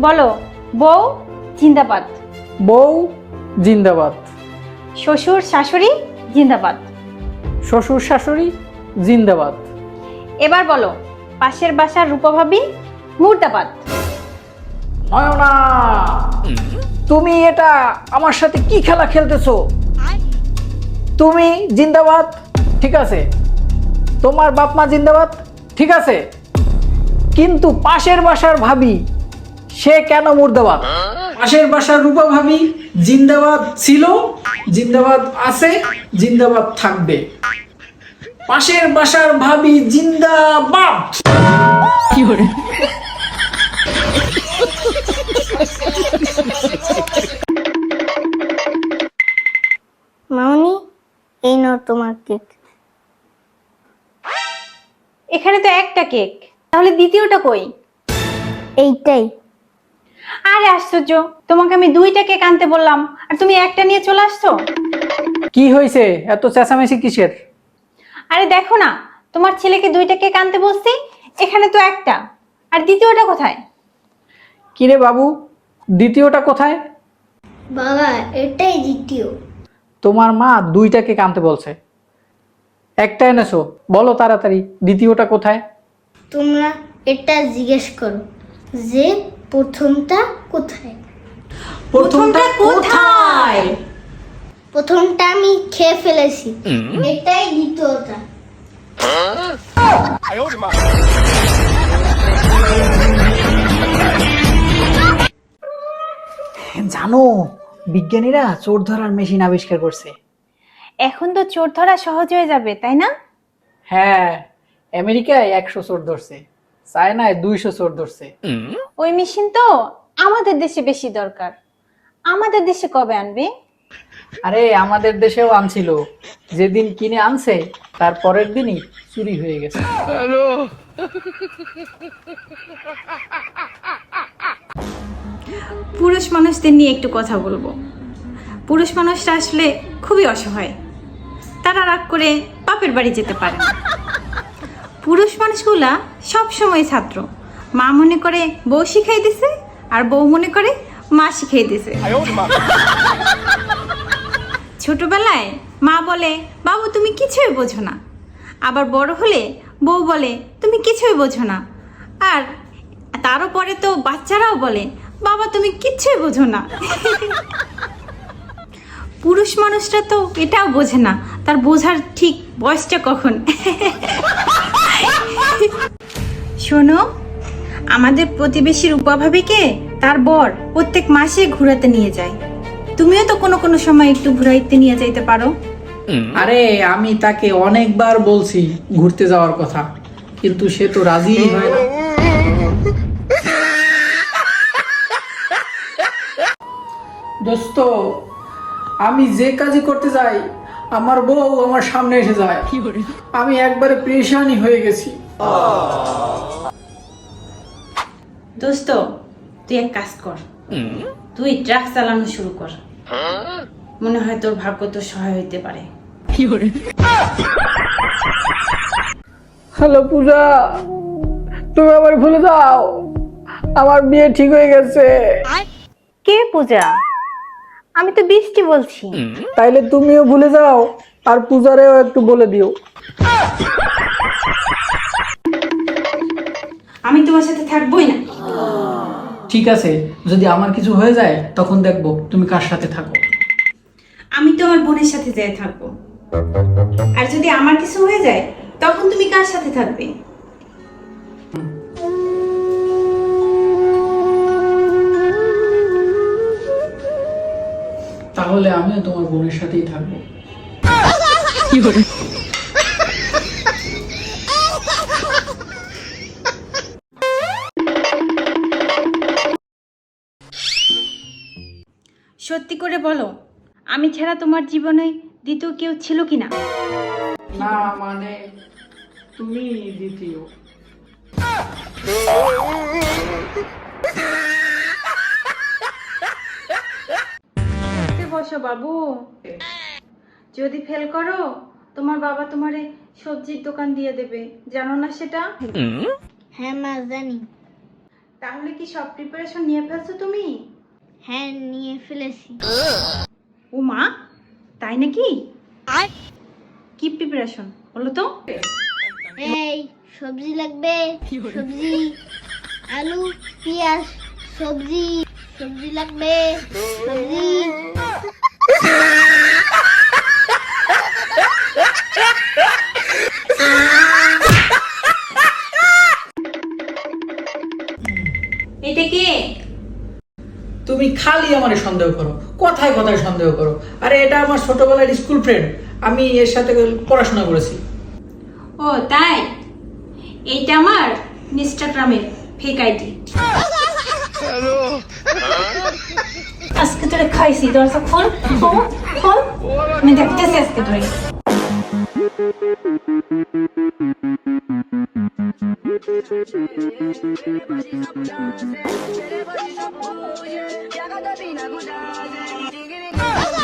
বলো, বউ জিন্দাবাদ। বউ জিন্দাবাদ। শ্বশুর শাশুড়ি জিন্দাবাদ। শ্বশুর শাশুড়ি জিন্দাবাদ। এবার বলো, পাশের বাসার রূপা ভাবি মুর্দাবাদ। নয়না, তুমি এটা আমার সাথে কি খেলা খেলতেছো? তুমি জিন্দাবাদ ঠিক আছে, তোমার বাপ মা জিন্দাবাদ ঠিক আছে, কিন্তু পাশের বাসার ভাবি সে কেন মুর্দাবাদ? পাশের বাসার রূপা ভাবি জিন্দাবাদ ছিল, জিন্দাবাদ আছে, জিন্দাবাদ থাকবে। পাশের বাসার ভাবি জিন্দাবাদ। কি করে? মামনি, এই নাও তোমার কেক। এখানে তো একটা কেক, তাহলে দ্বিতীয়টা কই? এইটাই। আরে আশ্চর্য, তোমাকে আমি দুইটা কেক আনতে বললাম আর তুমি একটা নিয়ে চলে আসছো। কি হয়েছে, এত চেঁচামেচি কিসের? আরে দেখো না, তোমার ছেলেকে দুইটা কেক আনতে বলছি, এখানে তো একটা, আর দ্বিতীয়টা কোথায়? কিরে বাবু, দ্বিতীয়টা কোথায়? বাবা, এটাই দ্বিতীয়। তোমার মা দুইটা কেক আনতে বলছে, একটা এনেছো, বলো তাড়াতাড়ি দ্বিতীয়টা কোথায়? তোমরা এটা জিজ্ঞেস করো যে প্রথমটা কোথায়। প্রথমটা কোথায়? প্রথমটা আমি খেয়ে ফেলেছি, এটাই দ্বিতীয়টা। জানো, বিজ্ঞানীরা চোর ধরার মেশিন আবিষ্কার করছে। এখন তো চোর ধরা সহজ হয়ে যাবে, তাই না? হ্যাঁ, আমেরিকায় 100 চোর ধরছে, চায়নায় 200 চোর ধরছে। ওই মেশিন তো আমাদের দেশে বেশি দরকার। আমাদের দেশে কবে আনবে? আরে আমাদের দেশেও আনছিল, যেদিন কিনে আনছে তার পরের দিনই চুরি হয়ে গেছে। পুরুষ মানুষদের নিয়ে একটু কথা বলবো। পুরুষ মানুষরা আসলে খুবই অসহায়, তারা রাগ করে বাপের বাড়ি যেতে পারে না। পুরুষ মানুষগুলা সব সময় ছাত্র, মা মনে করে বউ শিখাই দিছে আর বউ মনে করে মা শিখাই দিছে। ছোটবেলায় মা বলে, বাবু তুমি কিছুই বোঝো না, আবার বড় হলে বউ বলে তুমি কিছুই বোঝো না, আর তারও পরে তো বাচ্চারাও বলে, বাবা তুমি কিচ্ছুই বোঝো না। পুরুষ মানুষরা তো এটাও বোঝে না তার বোঝার ঠিক বয়সটা কখন। শোনো, আমাদের প্রতিবেশীর উপভাবিকে তার বর প্রত্যেক মাসে ঘুরাতে নিয়ে যায়। তুমিও তো কোনো কোনো সময় একটু ঘুরাইতে নিয়ে যাইতে পারো। আরে আমি তাকে অনেকবার বলছি ঘুরতে যাওয়ার কথা, কিন্তু সে তো রাজি হয় না। দোস্ত, আমি যে কাজই করতে যাই আমার বউ আমার সামনে এসে যায়, আমি একবারে পেরেশানি হয়ে গেছি। দোস্ত, তুই এক কাজ কর, তুই ট্রাক চালানো শুরু কর, মনে হয় তোর ভাগ্য তোর সহায় হইতে পারে। হ্যালো পূজা, তুমি আমার ভুলে যাও, আমার বিয়ে ঠিক হয়ে গেছে। কে পূজা? আমি তো বৃষ্টি বলছি। তাইলে তুমিও ভুলে যাও আর পূজারেও একটু বলে দিও। আমি তোমার সাথে থাকবোই না। ঠিক আছে, যদি আমার কিছু হয়ে যায় তখন দেখবো তুমি কার সাথে থাকো। আমি তো আমার বোনের সাথে যাই থাকবো, আর যদি আমার কিছু হয়ে যায় তখন তুমি কার সাথে থাকবে? তাহলে আমিও তোমার বোনের সাথেই থাকবো। সত্যি করে বলো, আমি ছাড়া তোমার জীবনে দ্বিতীয় কেউ ছিল কিনা? না মানে তুমি দ্বিতীয়। বসো বাবু, যদি ফেল করো তোমার বাবা তোমারে সবজির দোকান দিয়ে দেবে, জানো না সেটা? হ্যাঁ মা, জানি। তাহলে কি সব প্রিপারেশন নিয়ে ফেলছো তুমি? হ্যাঁ, নিয়ে ফেলেছি। ও মা, তাই নাকি? কি প্রিপারেশন বলো তো? এই সবজি লাগবে, সবজি, আলু, পেঁয়াজ, সবজি, সবজি লাগবে, সবজি। এটা কে? তুমি খালি আমারে সন্দেহ করো, কথায় কথায় সন্দেহ করো। আরে এটা আমার ছোটবেলার স্কুল ফ্রেন্ড, আমি এর সাথে পড়াশোনা করেছি। ও তাই? এইটা আমার ইনস্টাগ্রামের ফেক আইডি। আজকে তোরে খাইছি, দরজা খোল খোল খোল, আমি দেখতেছি আজকে তোরে। Telegramina,